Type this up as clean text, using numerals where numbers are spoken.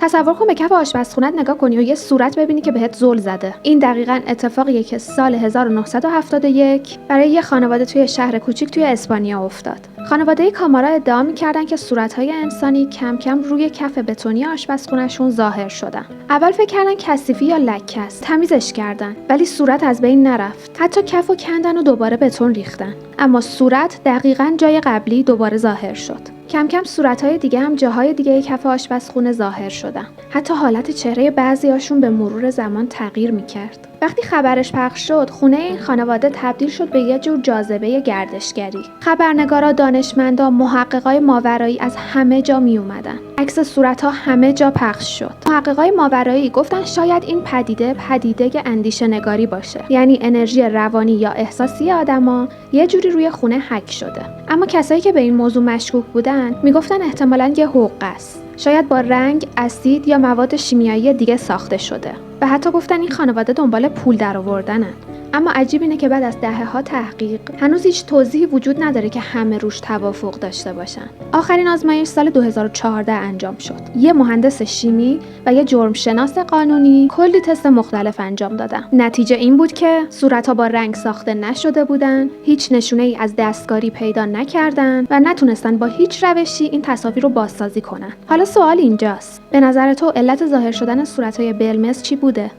تصور کن به کف آشپزخونه‌ت نگاه کنی و یه صورت ببینی که بهت زل زده. این دقیقاً اتفاقیه که سال 1971 برای یه خانواده توی شهر کوچیک توی اسپانیا افتاد. خانواده کامارا ادعا می‌کردن که صورت‌های انسانی کم کم روی کف بتونی آشپزخونه‌شون ظاهر شدن. اول فکر کردن کثیفی یا لکه است. تمیزش کردن، ولی صورت از بین نرفت. حتی کفو کندن و دوباره بتون ریختن. اما صورت دقیقاً جای قبلی دوباره ظاهر شد. کم کم صورت‌های دیگه هم جاهای دیگه کف آشپزخونه ظاهر شدن. حتی حالت چهره بعضی‌هاشون به مرور زمان تغییر می‌کرد. وقتی خبرش پخش شد، خونه این خانواده تبدیل شد به یه جور جاذبه گردشگری. خبرنگارا، دانشمندا، محققای ماورایی از همه جا می اومدن. عکس صورت‌ها همه جا پخش شد. محققای ماورایی گفتن شاید این پدیده اندیشه‌نگاری باشه. یعنی انرژی روانی یا احساسی آدما یه جوری روی خونه حک شده. اما کسایی که به این موضوع مشکوک بودن میگفتن احتمالاً یه حقه است. شاید با رنگ، اسید یا مواد شیمیایی دیگه ساخته شده. و حتی گفتن این خانواده دنبال پول درآوردنن. اما عجیب اینه که بعد از دهه‌ها تحقیق هنوز هیچ توضیحی وجود نداره که همه روش توافق داشته باشن. آخرین آزمایش سال 2014 انجام شد. یه مهندس شیمی و یه جرمشناس قانونی کلی تست مختلف انجام دادن. نتیجه این بود که صورت‌ها با رنگ ساخته نشده بودن، هیچ نشونه‌ای از دستکاری پیدا نکردن و نتونستن با هیچ روشی این تصاویر رو بازسازی کنن. حالا سوال اینجاست. به نظر تو علت ظاهر شدن صورت‌های بلمس چی بوده؟